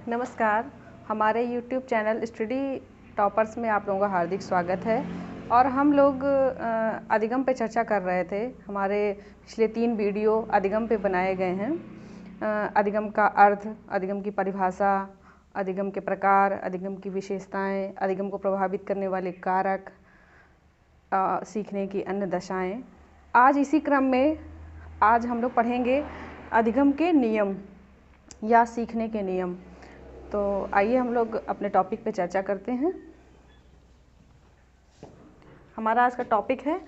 नमस्कार। हमारे YouTube channel study toppers में आप लोगों का हार्दिक स्वागत है। और हम लोग अधिगम पे चर्चा कर रहे थे। हमारे पिछले 3 वीडियो अधिगम पे बनाए गए हैं। अधिगम का अर्थ, अधिगम की परिभाषा, अधिगम के प्रकार, अधिगम की विशेषताएं, अधिगम को प्रभावित करने वाले कारक, सीखने की अन्य दशाएं। आज इसी क्रम में आज हम लोग पढ़ेंगे अधिगम के नियम या सीखने के नियम। तो आइए हम लोग अपने टॉपिक पे चर्चा करते हैं। हमारा आज का टॉपिक है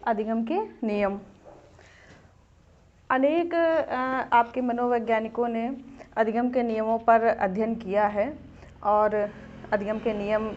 अधिगम के नियम। अनेक आपके मनोवैज्ञानिकों ने अधिगम के नियमों पर अध्ययन किया है और अधिगम के नियम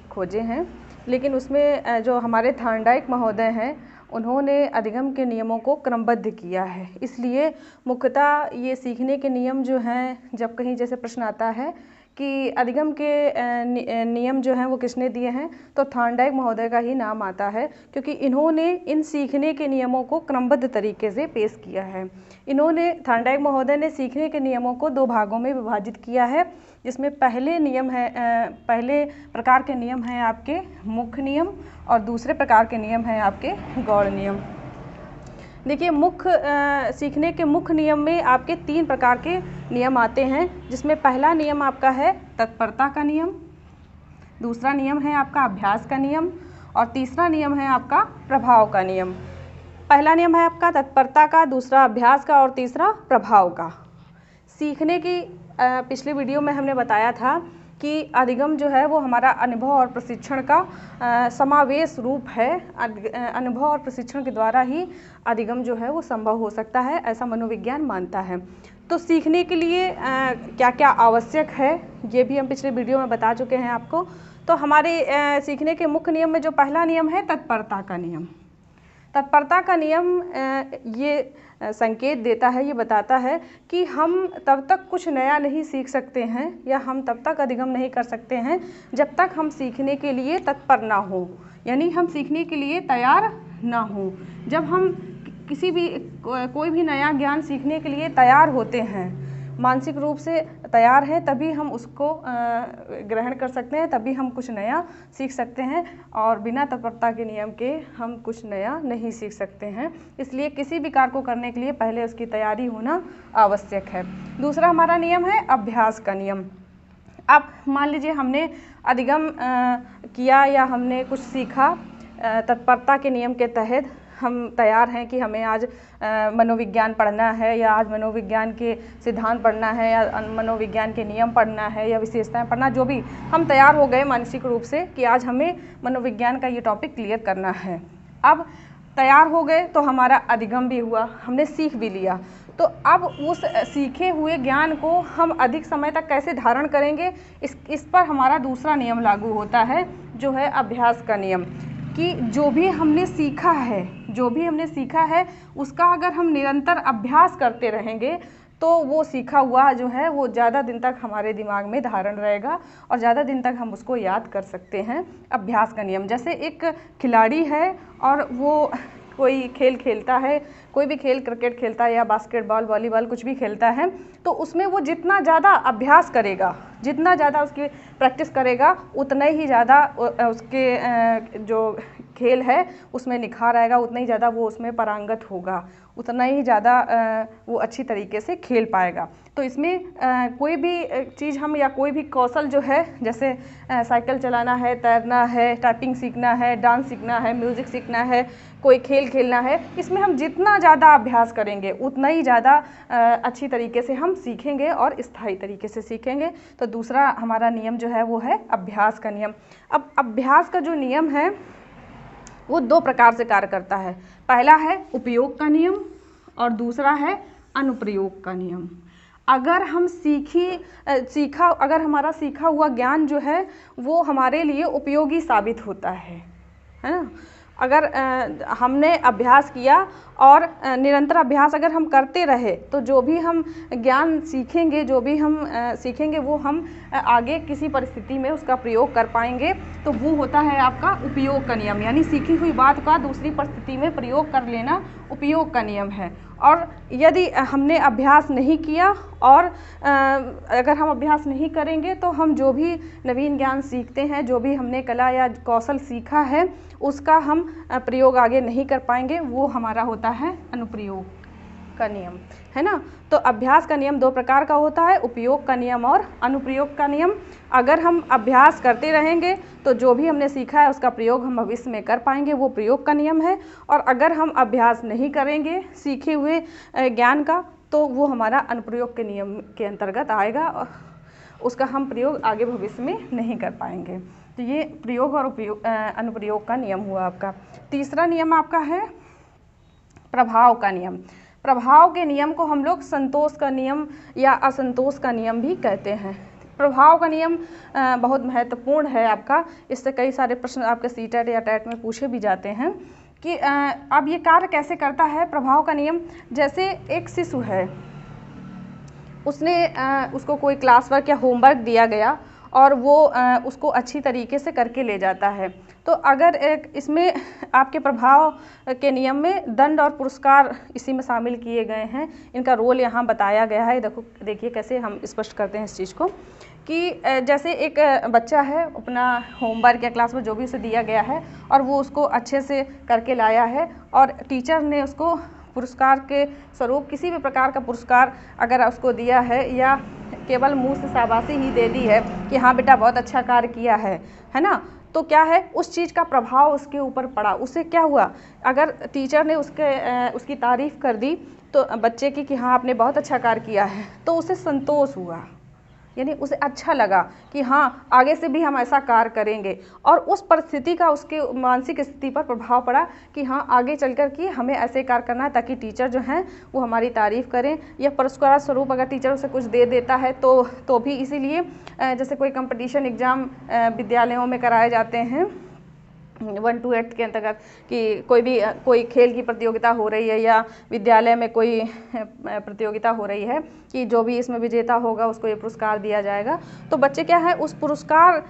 खोजे हैं, लेकिन उसमें जो हमारे थॉर्नडाइक महोदय हैं उन्होंने अधिगम के नियमों को क्रमबद्ध किया है। इसलिए मुख्यतः ये सीखने के नियम जो हैं, जब कहीं जैसे प्रश्न आता है कि अधिगम के नियम जो हैं वो किसने दिए हैं, तो थॉर्नडाइक महोदय का ही नाम आता है, क्योंकि इन्होंने इन सीखने के नियमों को क्रमबद्ध तरीके से पेश किया है। थॉर्नडाइक महोदय ने सीखने के नियमों को 2 भागों में विभाजित किया है, जिसमें पहले प्रकार के नियम हैं आपके मुख्य नियम और दूसरे प्रकार के नियम हैं आपके गौड़ नियम। देखिए, सीखने के मुख्य नियम में आपके 3 प्रकार के नियम आते हैं, जिसमें पहला नियम आपका है तत्परता का नियम, दूसरा नियम है आपका अभ्यास का नियम और तीसरा नियम है आपका प्रभाव का नियम। पहला नियम है आपका तत्परता का, दूसरा अभ्यास का और तीसरा प्रभाव का। सीखने की पिछले वीडियो में हमने बताया था कि अधिगम जो है वो हमारा अनुभव और प्रशिक्षण का समावेश रूप है। अनुभव और प्रशिक्षण के द्वारा ही अधिगम जो है वो संभव हो सकता है, ऐसा मनोविज्ञान मानता है। तो सीखने के लिए क्या क्या आवश्यक है, ये भी हम पिछले वीडियो में बता चुके हैं आपको। तो हमारे सीखने के मुख्य नियम में जो पहला नियम है तत्परता का नियम। तत्परता का नियम ये संकेत देता है, ये बताता है कि हम तब तक कुछ नया नहीं सीख सकते हैं या हम तब तक अधिगम नहीं कर सकते हैं जब तक हम सीखने के लिए तत्पर ना हो, यानी हम सीखने के लिए तैयार ना हो। जब हम कोई भी नया ज्ञान सीखने के लिए तैयार होते हैं, मानसिक रूप से तैयार हैं, तभी हम उसको ग्रहण कर सकते हैं, तभी हम कुछ नया सीख सकते हैं। और बिना तत्परता के नियम के हम कुछ नया नहीं सीख सकते हैं। इसलिए किसी भी कार्य को करने के लिए पहले उसकी तैयारी होना आवश्यक है। दूसरा हमारा नियम है अभ्यास का नियम। अब मान लीजिए हमने अधिगम किया या हमने कुछ सीखा, तत्परता के नियम के तहत हम तैयार हैं कि हमें आज मनोविज्ञान पढ़ना है या आज मनोविज्ञान के सिद्धांत पढ़ना है या मनोविज्ञान के नियम पढ़ना है या विशेषताएं पढ़ना, जो भी हम तैयार हो गए मानसिक रूप से कि आज हमें मनोविज्ञान का ये टॉपिक क्लियर करना है। अब तैयार हो गए तो हमारा अधिगम भी हुआ, हमने सीख भी लिया। तो अब उस सीखे हुए ज्ञान को हम अधिक समय तक कैसे धारण करेंगे, इस पर हमारा दूसरा नियम लागू होता है, जो है अभ्यास का नियम। कि जो भी हमने सीखा है उसका अगर हम निरंतर अभ्यास करते रहेंगे तो वो सीखा हुआ जो है वो ज़्यादा दिन तक हमारे दिमाग में धारण रहेगा और ज़्यादा दिन तक हम उसको याद कर सकते हैं। अभ्यास का नियम, जैसे एक खिलाड़ी है और वो कोई खेल खेलता है, कोई भी खेल, क्रिकेट खेलता है या बास्केटबॉल, वॉलीबॉल, कुछ भी खेलता है, तो उसमें वो जितना ज़्यादा अभ्यास करेगा, जितना ज़्यादा उसकी प्रैक्टिस करेगा, उतना ही ज़्यादा उसके जो खेल है उसमें निखार आएगा, उतना ही ज़्यादा वो उसमें पारंगत होगा, उतना ही ज़्यादा वो अच्छी तरीके से खेल पाएगा। तो इसमें कोई भी चीज़ हम या कोई भी कौशल जो है, जैसे साइकिल चलाना है, तैरना है, टाइपिंग सीखना है, डांस सीखना है, म्यूज़िक सीखना है, कोई खेल खेलना है, इसमें हम जितना ज़्यादा अभ्यास करेंगे उतना ही ज़्यादा अच्छी तरीके से हम सीखेंगे और स्थायी तरीके से सीखेंगे। तो दूसरा हमारा नियम जो है वो है अभ्यास का नियम। अब अभ्यास का जो नियम है वो 2 प्रकार से कार्य करता है। पहला है उपयोग का नियम और दूसरा है अनुप्रयोग का नियम। अगर हमारा सीखा हुआ ज्ञान जो है वो हमारे लिए उपयोगी साबित होता है ना। अगर हमने अभ्यास किया और निरंतर अभ्यास अगर हम करते रहे तो जो भी हम ज्ञान सीखेंगे, जो भी हम सीखेंगे वो हम आगे किसी परिस्थिति में उसका प्रयोग कर पाएंगे। तो वो होता है आपका उपयोग का नियम, यानी सीखी हुई बात का दूसरी परिस्थिति में प्रयोग कर लेना उपयोग का नियम है। और यदि हमने अभ्यास नहीं किया और अगर हम अभ्यास नहीं करेंगे तो हम जो भी नवीन ज्ञान सीखते हैं, जो भी हमने कला या कौशल सीखा है, उसका हम प्रयोग आगे नहीं कर पाएंगे। वो हमारा होता है अनुप्रयोग का नियम, है ना। तो अभ्यास का नियम दो प्रकार का होता है, उपयोग का नियम और अनुप्रयोग का नियम। अगर हम अभ्यास करते रहेंगे तो जो भी हमने सीखा है उसका प्रयोग हम भविष्य में कर पाएंगे, वो प्रयोग का नियम है। और अगर हम अभ्यास नहीं करेंगे सीखे हुए ज्ञान का, तो वो हमारा अनुप्रयोग के नियम के अंतर्गत आएगा और उसका हम प्रयोग आगे भविष्य में नहीं कर पाएंगे। तो ये प्रयोग और अनुप्रयोग का नियम हुआ आपका। तीसरा नियम आपका है प्रभाव का नियम। प्रभाव के नियम को हम लोग संतोष का नियम या असंतोष का नियम भी कहते हैं। प्रभाव का नियम बहुत महत्वपूर्ण है आपका, इससे कई सारे प्रश्न आपके सीटेट या टेट में पूछे भी जाते हैं कि अब ये कार्य कैसे करता है प्रभाव का नियम। जैसे एक शिशु है, उसको कोई क्लास वर्क या होमवर्क दिया गया और वो उसको अच्छी तरीके से करके ले जाता है, तो अगर इसमें आपके प्रभाव के नियम में दंड और पुरस्कार इसी में शामिल किए गए हैं। इनका रोल यहाँ बताया गया है। देखिए कैसे हम स्पष्ट करते हैं इस चीज़ को कि जैसे एक बच्चा है, अपना होमवर्क या क्लास में जो भी उसे दिया गया है और वो उसको अच्छे से करके लाया है और टीचर ने उसको पुरस्कार के स्वरूप किसी भी प्रकार का पुरस्कार अगर उसको दिया है या केवल मुंह से शाबाशी ही दे दी है कि हाँ बेटा बहुत अच्छा कार्य किया है ना, तो क्या है उस चीज़ का प्रभाव उसके ऊपर पड़ा। उससे क्या हुआ, अगर टीचर ने उसकी तारीफ़ कर दी तो बच्चे की कि हाँ आपने बहुत अच्छा कार्य किया है, तो उसे संतोष हुआ, यानी उसे अच्छा लगा कि हाँ आगे से भी हम ऐसा कार्य करेंगे। और उस परिस्थिति का उसके मानसिक स्थिति पर प्रभाव पड़ा कि हाँ आगे चलकर कि हमें ऐसे कार्य करना है ताकि टीचर जो हैं वो हमारी तारीफ़ करें। या पुरस्कार स्वरूप अगर टीचर उसे कुछ दे देता है तो भी इसीलिए जैसे कोई कंपटीशन एग्ज़ाम विद्यालयों में कराए जाते हैं 1 to 8 के अंतर्गत कि कोई खेल की प्रतियोगिता हो रही है या विद्यालय में कोई प्रतियोगिता हो रही है कि जो भी इसमें विजेता होगा उसको ये पुरस्कार दिया जाएगा, तो बच्चे क्या है उस पुरस्कार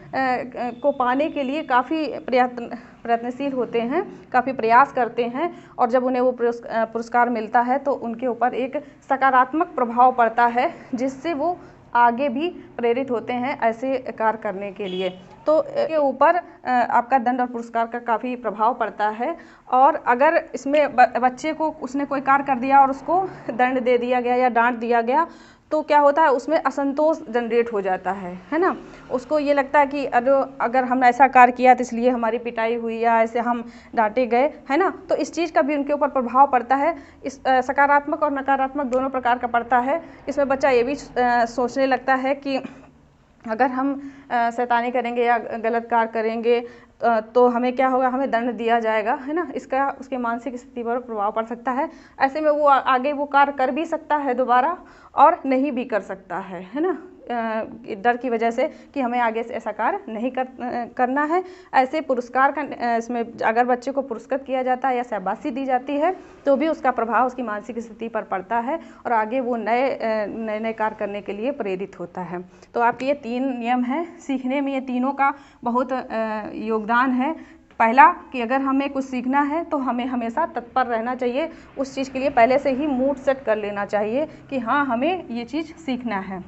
को पाने के लिए काफ़ी प्रयत्नशील होते हैं, काफ़ी प्रयास करते हैं। और जब उन्हें वो पुरस्कार मिलता है तो उनके ऊपर एक सकारात्मक प्रभाव पड़ता है, जिससे वो आगे भी प्रेरित होते हैं ऐसे कार्य करने के लिए। तो के ऊपर आपका दंड और पुरस्कार का काफ़ी प्रभाव पड़ता है। और अगर इसमें बच्चे को उसने कोई कार्य कर दिया और उसको दंड दे दिया गया या डांट दिया गया, तो क्या होता है उसमें असंतोष जनरेट हो जाता है ना। उसको ये लगता है कि अगर हम ऐसा कार्य किया तो इसलिए हमारी पिटाई हुई या ऐसे हम डांटे गए, है ना। तो इस चीज़ का भी उनके ऊपर प्रभाव पड़ता है। इस सकारात्मक और नकारात्मक दोनों प्रकार का पड़ता है। इसमें बच्चा ये भी सोचने लगता है कि अगर हम शैतानी करेंगे या गलत कार्य करेंगे तो हमें क्या होगा, हमें दंड दिया जाएगा, है ना। इसका उसके मानसिक स्थिति पर प्रभाव पड़ सकता है। ऐसे में वो आगे वो कार्य कर भी सकता है दोबारा और नहीं भी कर सकता है ना, डर की वजह से कि हमें आगे से ऐसा कार्य नहीं करना है। ऐसे पुरस्कार का इसमें अगर बच्चे को पुरस्कृत किया जाता है या शाबाशी दी जाती है तो भी उसका प्रभाव उसकी मानसिक स्थिति पर पड़ता है और आगे वो नए कार्य करने के लिए प्रेरित होता है। तो आपके ये 3 नियम हैं। सीखने में ये तीनों का बहुत योगदान है। पहला कि अगर हमें कुछ सीखना है तो हमें हमेशा तत्पर रहना चाहिए, उस चीज़ के लिए पहले से ही मूड सेट कर लेना चाहिए कि हाँ हमें ये चीज़ सीखना है।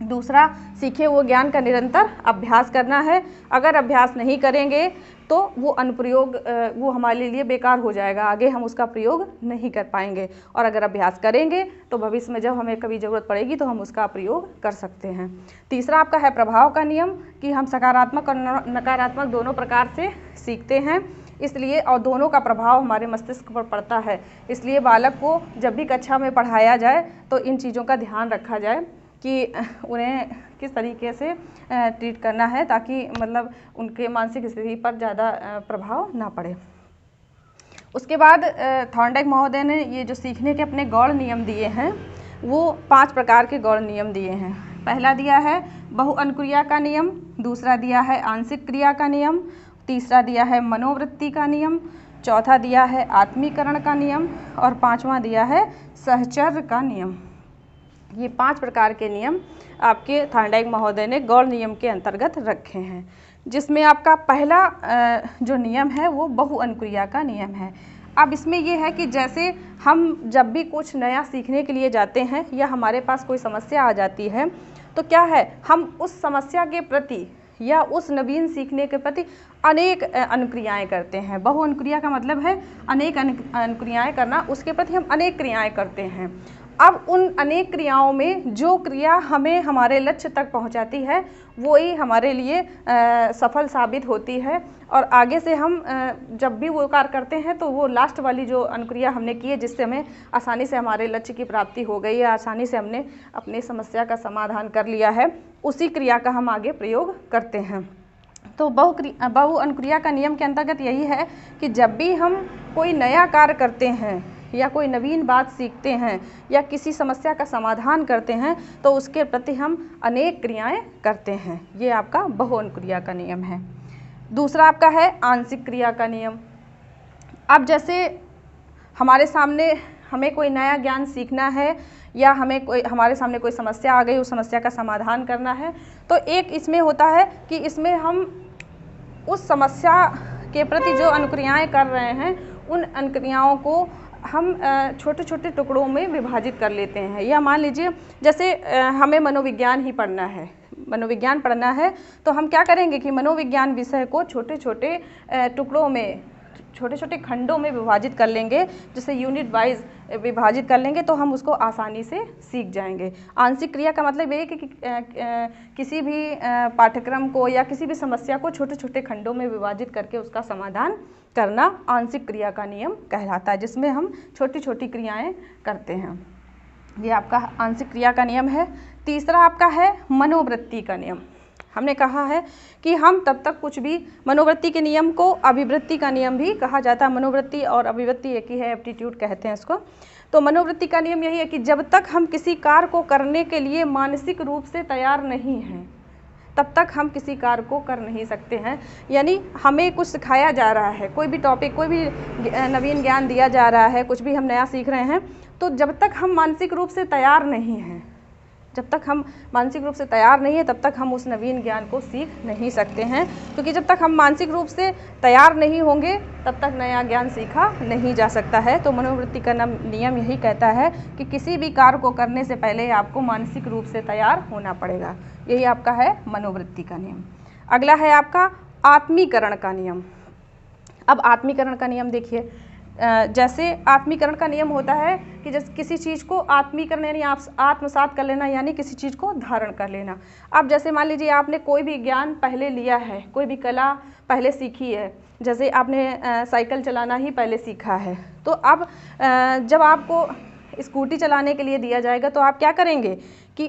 दूसरा, सीखे हुए ज्ञान का निरंतर अभ्यास करना है। अगर अभ्यास नहीं करेंगे तो वो अनुप्रयोग वो हमारे लिए बेकार हो जाएगा, आगे हम उसका प्रयोग नहीं कर पाएंगे। और अगर अभ्यास करेंगे तो भविष्य में जब हमें कभी ज़रूरत पड़ेगी तो हम उसका प्रयोग कर सकते हैं। तीसरा आपका है प्रभाव का नियम कि हम सकारात्मक और नकारात्मक दोनों प्रकार से सीखते हैं, इसलिए और दोनों का प्रभाव हमारे मस्तिष्क पर पड़ता है। इसलिए बालक को जब भी कक्षा में पढ़ाया जाए तो इन चीज़ों का ध्यान रखा जाए कि उन्हें किस तरीके से ट्रीट करना है ताकि मतलब उनके मानसिक स्थिति पर ज़्यादा प्रभाव ना पड़े। उसके बाद थॉर्नडाइक महोदय ने ये जो सीखने के अपने गौड़ नियम दिए हैं वो 5 प्रकार के गौड़ नियम दिए हैं। पहला दिया है बहुअनुक्रिया का नियम, दूसरा दिया है आंशिक क्रिया का नियम, तीसरा दिया है मनोवृत्ति का नियम, चौथा दिया है आत्मीकरण का नियम और 5वां दिया है सहचर्य का नियम। ये 5 प्रकार के नियम आपके थॉर्नडाइक महोदय ने गौड़ नियम के अंतर्गत रखे हैं, जिसमें आपका पहला जो नियम है वो बहुअनुक्रिया का नियम है। अब इसमें ये है कि जैसे हम जब भी कुछ नया सीखने के लिए जाते हैं या हमारे पास कोई समस्या आ जाती है, तो क्या है, हम उस समस्या के प्रति या उस नवीन सीखने के प्रति अनेक अनुक्रियाएं करते हैं। बहु अनुक्रिया का मतलब है अनेक अनुक्रियाएं करना, उसके प्रति हम अनेक क्रियाएं करते हैं। अब उन अनेक क्रियाओं में जो क्रिया हमें हमारे लक्ष्य तक पहुंचाती है वही हमारे लिए सफल साबित होती है, और आगे से हम जब भी वो कार्य करते हैं तो वो लास्ट वाली जो अनुक्रिया हमने की है जिससे हमें आसानी से हमारे लक्ष्य की प्राप्ति हो गई या आसानी से हमने अपनी समस्या का समाधान कर लिया है, उसी क्रिया का हम आगे प्रयोग करते हैं। तो बहु अनुक्रिया का नियम के अंतर्गत यही है कि जब भी हम कोई नया कार्य करते हैं या कोई नवीन बात सीखते हैं या किसी समस्या का समाधान करते हैं तो उसके प्रति हम अनेक क्रियाएं करते हैं। ये आपका बहु अनुक्रिया का नियम है। दूसरा आपका है आंशिक क्रिया का नियम। अब जैसे हमारे सामने हमें कोई नया ज्ञान सीखना है या हमारे सामने कोई समस्या आ गई, उस समस्या का समाधान करना है, तो एक इसमें होता है कि इसमें हम उस समस्या के प्रति जो अनुक्रियाएं कर रहे हैं उन अनुक्रियाओं को हम छोटे छोटे टुकड़ों में विभाजित कर लेते हैं। या मान लीजिए जैसे हमें मनोविज्ञान ही पढ़ना है, मनोविज्ञान पढ़ना है तो हम क्या करेंगे कि मनोविज्ञान विषय को छोटे छोटे टुकड़ों में, छोटे छोटे खंडों में विभाजित कर लेंगे, जैसे यूनिट वाइज विभाजित कर लेंगे तो हम उसको आसानी से सीख जाएंगे। आंशिक क्रिया का मतलब ये है कि किसी भी पाठ्यक्रम को या किसी भी समस्या को छोटे छोटे खंडों में विभाजित करके उसका समाधान करना आंशिक क्रिया का नियम कहलाता है, जिसमें हम छोटी छोटी क्रियाएं करते हैं। ये आपका आंशिक क्रिया का नियम है। तीसरा आपका है मनोवृत्ति का नियम। हमने कहा है कि हम तब तक कुछ भी, मनोवृत्ति के नियम को अभिवृत्ति का नियम भी कहा जाता है। मनोवृत्ति और अभिवृत्ति एक ही है, एप्टीट्यूड कहते हैं इसको। तो मनोवृत्ति का नियम यही है कि जब तक हम किसी कार्य को करने के लिए मानसिक रूप से तैयार नहीं हैं तब तक हम किसी कार्य को कर नहीं सकते हैं। यानी हमें कुछ सिखाया जा रहा है, कोई भी टॉपिक, कोई भी नवीन ज्ञान दिया जा रहा है, कुछ भी हम नया सीख रहे हैं, तो जब तक हम मानसिक रूप से तैयार नहीं हैं, जब तक हम मानसिक रूप से तैयार नहीं है तब तक हम उस नवीन ज्ञान को सीख नहीं सकते हैं। क्योंकि जब तक हम मानसिक रूप से तैयार नहीं होंगे तब तक नया ज्ञान सीखा नहीं जा सकता है। तो मनोवृत्ति का नियम यही कहता है कि किसी भी कार्य को करने से पहले आपको मानसिक रूप से तैयार होना पड़ेगा। यही आपका है मनोवृत्ति का नियम। अगला है आपका आत्मीकरण का नियम। अब आत्मीकरण का नियम देखिए, जैसे आत्मीकरण का नियम होता है कि जैसे किसी चीज़ को आत्मीकरण यानी आप आत्मसात कर लेना, यानी किसी चीज़ को धारण कर लेना। अब जैसे मान लीजिए आपने कोई भी ज्ञान पहले लिया है, कोई भी कला पहले सीखी है, जैसे आपने साइकिल चलाना ही पहले सीखा है, तो अब जब आपको स्कूटी चलाने के लिए दिया जाएगा तो आप क्या करेंगे कि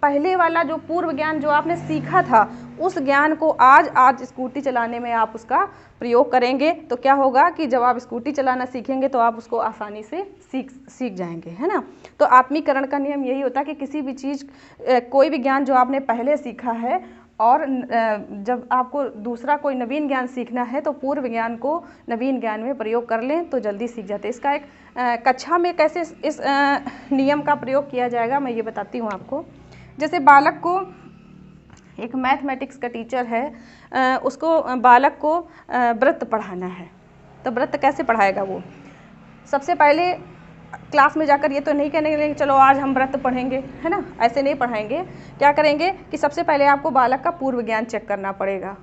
पहले वाला जो पूर्व ज्ञान जो आपने सीखा था उस ज्ञान को आज स्कूटी चलाने में आप उसका प्रयोग करेंगे। तो क्या होगा कि जब आप स्कूटी चलाना सीखेंगे तो आप उसको आसानी से सीख जाएंगे, है ना। तो आत्मीकरण का नियम यही होता है कि किसी भी चीज़, कोई भी ज्ञान जो आपने पहले सीखा है और जब आपको दूसरा कोई नवीन ज्ञान सीखना है तो पूर्व ज्ञान को नवीन ज्ञान में प्रयोग कर लें तो जल्दी सीख जाते हैं। इसका एक कक्षा में कैसे इस नियम का प्रयोग किया जाएगा मैं ये बताती हूँ आपको। जैसे बालक को, एक मैथमेटिक्स का टीचर है, उसको बालक को वृत्त पढ़ाना है, तो वृत्त कैसे पढ़ाएगा वो? सबसे पहले क्लास में जाकर ये तो नहीं कहने के लिए चलो आज हम वृत्त पढ़ेंगे, है ना, ऐसे नहीं पढ़ाएंगे। क्या करेंगे कि सबसे पहले आपको बालक का पूर्व ज्ञान चेक करना पड़ेगा।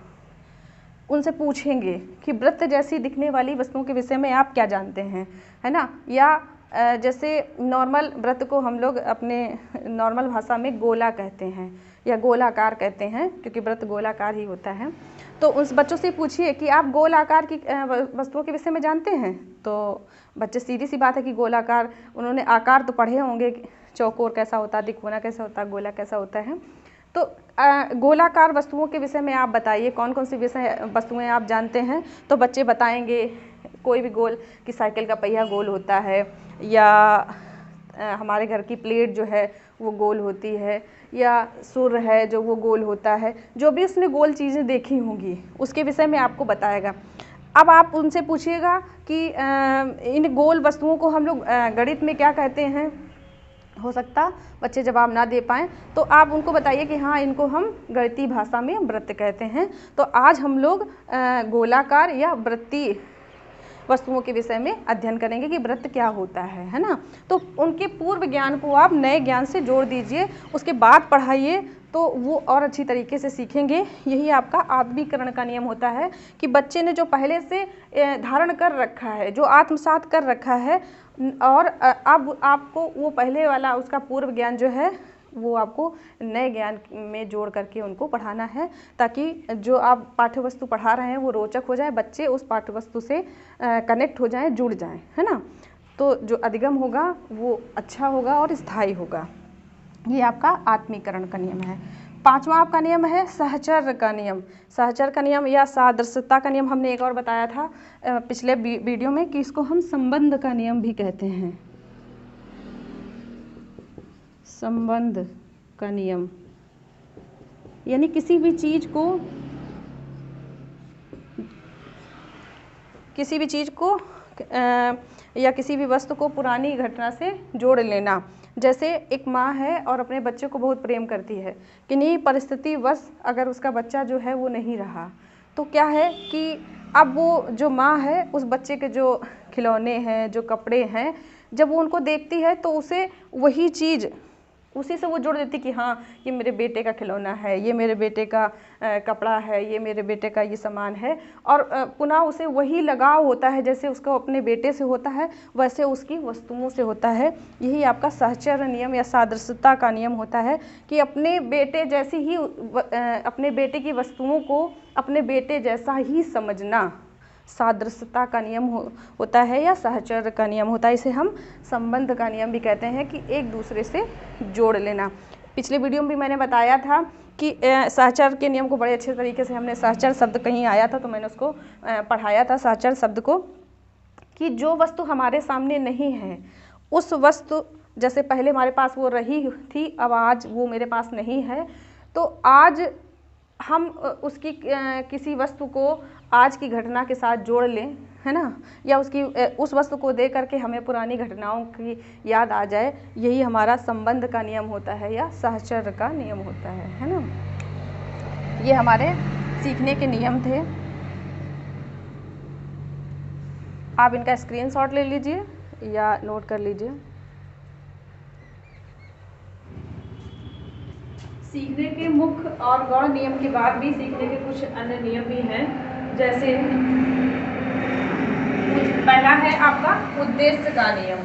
उनसे पूछेंगे कि वृत्त जैसी दिखने वाली वस्तुओं के विषय में आप क्या जानते हैं, है ना। या जैसे नॉर्मल वृत्त को हम लोग अपने नॉर्मल भाषा में गोला कहते हैं या गोलाकार कहते हैं, क्योंकि वृत्त गोलाकार ही होता है। तो उस बच्चों से पूछिए कि आप गोलाकार की वस्तुओं के विषय में जानते हैं, तो बच्चे, सीधी सी बात है कि गोलाकार, उन्होंने आकार तो पढ़े होंगे, चौकोर कैसा होता है, तिकोना कैसा होता है, गोला कैसा होता है। तो गोलाकार वस्तुओं के विषय में आप बताइए कौन कौन सी वस्तुएं आप जानते हैं। तो बच्चे बताएंगे कोई भी गोल, कि साइकिल का पहिया गोल होता है, या हमारे घर की प्लेट जो है वो गोल होती है, या सुर है जो वो गोल होता है। जो भी उसने गोल चीज़ें देखी होंगी उसके विषय में आपको बताएगा। अब आप उनसे पूछिएगा कि इन गोल वस्तुओं को हम लोग गणित में क्या कहते हैं। हो सकता बच्चे जवाब ना दे पाएँ, तो आप उनको बताइए कि हाँ, इनको हम गणितीय भाषा में वृत्त कहते हैं। तो आज हम लोग गोलाकार या वृत्तीय वस्तुओं के विषय में अध्ययन करेंगे कि व्रत क्या होता है ना। तो उनके पूर्व ज्ञान को आप नए ज्ञान से जोड़ दीजिए, उसके बाद पढ़ाइए तो वो और अच्छी तरीके से सीखेंगे। यही आपका आत्मीकरण का नियम होता है कि बच्चे ने जो पहले से धारण कर रखा है, जो आत्मसात कर रखा है, और अब आपको वो पहले वाला उसका पूर्व ज्ञान जो है वो आपको नए ज्ञान में जोड़ करके उनको पढ़ाना है, ताकि जो आप पाठ्य वस्तु पढ़ा रहे हैं वो रोचक हो जाए, बच्चे उस पाठ्य वस्तु से कनेक्ट हो जाएं, जुड़ जाएं, है ना। तो जो अधिगम होगा वो अच्छा होगा और स्थायी होगा। ये आपका आत्मीकरण का नियम है। पांचवा आपका नियम है सहचर्य का नियम। सहचर्य का नियम या सादृश्यता का नियम हमने एक और बताया था पिछले वीडियो में कि इसको हम संबंध का नियम भी कहते हैं। संबंध का नियम यानी किसी भी चीज को या किसी भी वस्तु को पुरानी घटना से जोड़ लेना। जैसे एक माँ है और अपने बच्चे को बहुत प्रेम करती है, किन्हीं परिस्थितिवश अगर उसका बच्चा जो है वो नहीं रहा, तो क्या है कि अब वो जो माँ है उस बच्चे के जो खिलौने हैं, जो कपड़े हैं, जब वो उनको देखती है तो उसे वही चीज़ उसी से वो जोड़ देती कि हाँ ये मेरे बेटे का खिलौना है, ये मेरे बेटे का कपड़ा है, ये मेरे बेटे का ये सामान है, और पुनः उसे वही लगाव होता है जैसे उसको अपने बेटे से होता है वैसे उसकी वस्तुओं से होता है। यही आपका सहचर्य नियम या सादृश्यता का नियम होता है कि अपने बेटे जैसी ही अपने बेटे की वस्तुओं को अपने बेटे जैसा ही समझना सादृश्यता का नियम होता है या सहचर्य का नियम होता है। इसे हम संबंध का नियम भी कहते हैं कि एक दूसरे से जोड़ लेना। पिछले वीडियो में भी मैंने बताया था कि सहचर्य के नियम को बड़े अच्छे तरीके से हमने सहचर्य शब्द कहीं आया था तो मैंने उसको पढ़ाया था सहचर्य शब्द को, कि जो वस्तु हमारे सामने नहीं है उस वस्तु, जैसे पहले हमारे पास वो रही थी अब आज वो मेरे पास नहीं है, तो आज हम उसकी किसी वस्तु को आज की घटना के साथ जोड़ लें, है ना, या उस वस्तु को देख करके हमें पुरानी घटनाओं की याद आ जाए। यही हमारा संबंध का नियम होता है या सहचर्य का नियम होता है ना। ये हमारे सीखने के नियम थे। आप इनका स्क्रीनशॉट ले लीजिए या नोट कर लीजिए। सीखने के मुख्य और गौण नियम के बाद भी सीखने के कुछ अन्य नियम भी हैं, जैसे पहला है आपका उद्देश्य का नियम,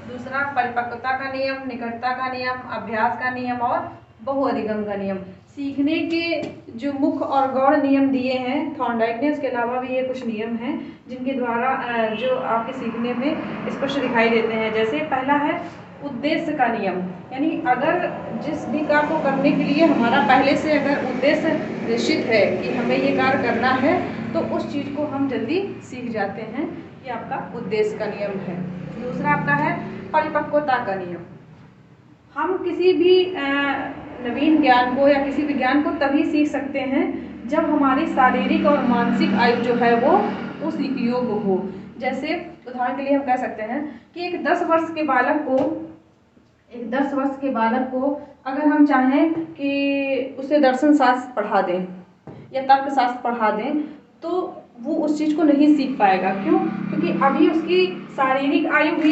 दूसरा परिपक्वता का नियम, निकटता का नियम, अभ्यास का नियम और बहुअधिगम का नियम। सीखने के जो मुख्य और गौण नियम दिए हैं थॉर्नडाइक ने, उसके अलावा भी ये कुछ नियम हैं जिनके द्वारा जो आपके सीखने में स्पष्ट दिखाई देते हैं। जैसे पहला है उद्देश्य का नियम, यानी अगर जिस भी कार्य को करने के लिए हमारा पहले से अगर उद्देश्य निश्चित है कि हमें ये कार्य करना है तो उस चीज़ को हम जल्दी सीख जाते हैं। ये आपका उद्देश्य का नियम है। दूसरा आपका है परिपक्वता का नियम। हम किसी भी नवीन ज्ञान को या किसी भी ज्ञान को तभी सीख सकते हैं जब हमारी शारीरिक और मानसिक आयु जो है वो उस योग्य हो। जैसे उदाहरण के लिए हम कह सकते हैं कि एक 10 वर्ष के बालक को अगर हम चाहें कि उसे दर्शन शास्त्र पढ़ा दें या तर्क शास्त्र पढ़ा दें तो वो उस चीज़ को नहीं सीख पाएगा। क्यों? क्योंकि अभी उसकी शारीरिक आयु भी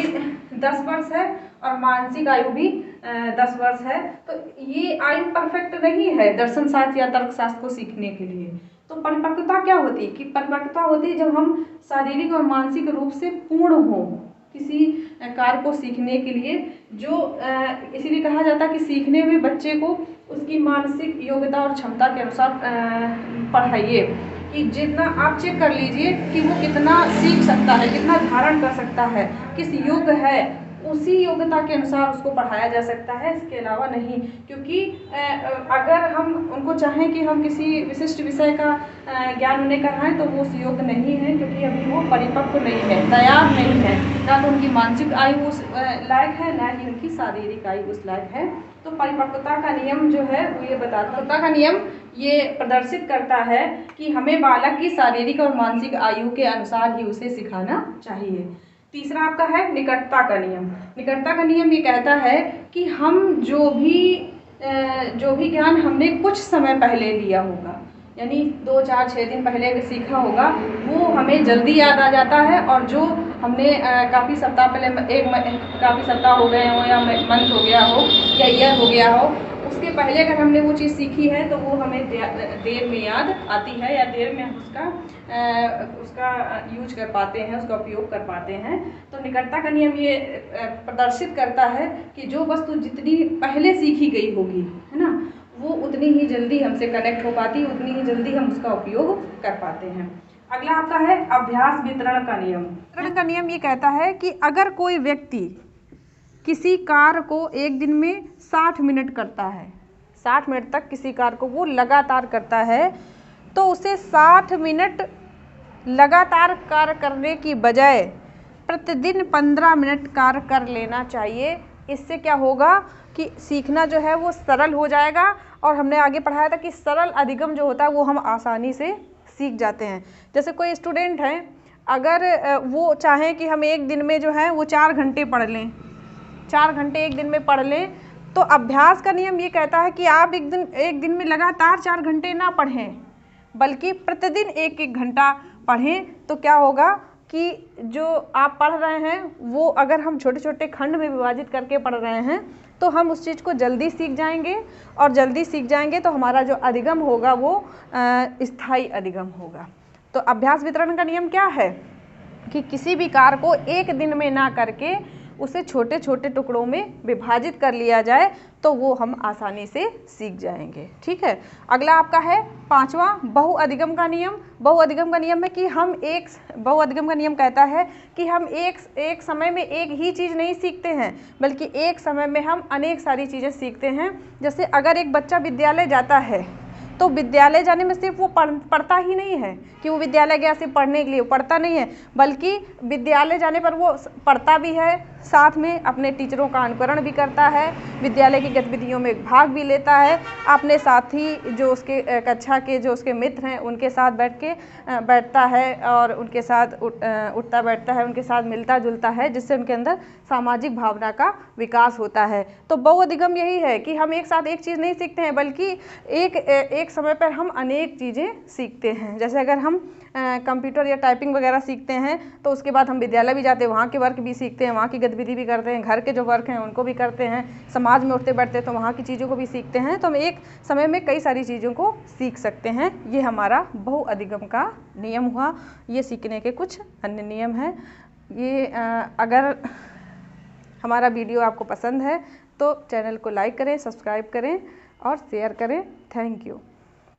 10 वर्ष है और मानसिक आयु भी 10 वर्ष है, तो ये आयु परफेक्ट नहीं है दर्शन शास्त्र या तर्क शास्त्र को सीखने के लिए। तो परिपक्वता क्या होती है कि परिपक्वता होती है जब हम शारीरिक और मानसिक रूप से पूर्ण हो किसी कार्य को सीखने के लिए, जो इसीलिए कहा जाता है कि सीखने में बच्चे को उसकी मानसिक योग्यता और क्षमता के अनुसार पढ़ाइए, कि जितना आप चेक कर लीजिए कि वो कितना सीख सकता है, कितना धारण कर सकता है, किस योग्य है, उसी योग्यता के अनुसार उसको पढ़ाया जा सकता है, इसके अलावा नहीं। क्योंकि अगर हम उनको चाहें कि हम किसी विशिष्ट विषय का ज्ञान उन्हें कराएं तो वो उस योग्य नहीं है, क्योंकि अभी वो परिपक्व नहीं है, तैयार नहीं है, ना तो उनकी मानसिक आयु उस लायक है ना ही उनकी शारीरिक आयु उस लायक है। तो परिपक्वता का नियम जो है वो ये परिपक्वता का नियम ये प्रदर्शित करता है कि हमें बालक की शारीरिक और मानसिक आयु के अनुसार ही उसे सिखाना चाहिए। तीसरा आपका है निकटता का नियम। निकटता का नियम ये कहता है कि हम जो भी ज्ञान हमने कुछ समय पहले लिया होगा, यानी 2, 4, 6 दिन पहले अगर सीखा होगा वो हमें जल्दी याद आ जाता है, और जो हमने काफ़ी सप्ताह पहले काफ़ी सप्ताह हो गए हों या मंथ हो गया हो या ईयर हो गया हो, उसके पहले अगर हमने वो चीज़ सीखी है तो वो हमें देर में याद आती है, या देर में हम उसका यूज कर पाते हैं, उसका उपयोग कर पाते हैं। तो निकटता का नियम ये प्रदर्शित करता है कि जो वस्तु जितनी पहले सीखी गई होगी, है ना, वो उतनी ही जल्दी हमसे कनेक्ट हो पाती है, उतनी ही जल्दी हम उसका उपयोग कर पाते हैं। अगला आपका है अभ्यास वितरण का नियम। वितरण का नियम ये कहता है कि अगर कोई व्यक्ति किसी कार्य को एक दिन में 60 मिनट करता है, 60 मिनट तक किसी कार्य को वो लगातार करता है, तो उसे 60 मिनट लगातार कार्य करने की बजाय प्रतिदिन 15 मिनट कार्य कर लेना चाहिए। इससे क्या होगा कि सीखना जो है वो सरल हो जाएगा, और हमने आगे पढ़ाया था कि सरल अधिगम जो होता है वो हम आसानी से सीख जाते हैं। जैसे कोई स्टूडेंट है, अगर वो चाहें कि हम एक दिन में जो है वो 4 घंटे पढ़ लें, 4 घंटे एक दिन में पढ़ लें, तो अभ्यास का नियम ये कहता है कि आप एक दिन में लगातार 4 घंटे ना पढ़ें, बल्कि प्रतिदिन 1-1 घंटा पढ़ें। तो क्या होगा कि जो आप पढ़ रहे हैं वो अगर हम छोटे छोटे खंड में विभाजित करके पढ़ रहे हैं तो हम उस चीज़ को जल्दी सीख जाएंगे, और जल्दी सीख जाएंगे तो हमारा जो अधिगम होगा वो स्थायी अधिगम होगा। तो अभ्यास वितरण का नियम क्या है कि किसी भी कार्य को एक दिन में ना करके उसे छोटे छोटे टुकड़ों में विभाजित कर लिया जाए, तो वो हम आसानी से सीख जाएंगे। ठीक है। अगला आपका है 5वां बहुअधिगम का नियम। बहुअधिगम का नियम है कि बहुअधिगम का नियम कहता है कि हम एक समय में एक ही चीज़ नहीं सीखते हैं, बल्कि एक समय में हम अनेक सारी चीज़ें सीखते हैं। जैसे अगर एक बच्चा विद्यालय जाता है तो विद्यालय जाने में सिर्फ वो पढ़ता ही नहीं है कि वो विद्यालय गया सिर्फ पढ़ने के लिए, पढ़ता नहीं है, बल्कि विद्यालय जाने पर वो पढ़ता भी है, साथ में अपने टीचरों का अनुकरण भी करता है, विद्यालय की गतिविधियों में भाग भी लेता है, अपने साथी जो उसके कक्षा के जो उसके मित्र हैं उनके साथ बैठता है, और उनके साथ उठता बैठता है, उनके साथ मिलता जुलता है, जिससे उनके अंदर सामाजिक भावना का विकास होता है। तो बहुअधिगम यही है कि हम एक साथ एक चीज़ नहीं सीखते हैं, बल्कि एक समय पर हम अनेक चीज़ें सीखते हैं। जैसे अगर हम कंप्यूटर या टाइपिंग वगैरह सीखते हैं तो उसके बाद हम विद्यालय भी जाते हैं, वहाँ के वर्क भी सीखते हैं, वहाँ की गतिविधि भी करते हैं, घर के जो वर्क हैं उनको भी करते हैं, समाज में उठते बैठते हैं तो वहाँ की चीज़ों को भी सीखते हैं। तो हम एक समय में कई सारी चीज़ों को सीख सकते हैं। ये हमारा बहुअधिगम का नियम हुआ। ये सीखने के कुछ अन्य नियम हैं। ये अगर हमारा वीडियो आपको पसंद है तो चैनल को लाइक करें, सब्सक्राइब करें और शेयर करें। Thank you.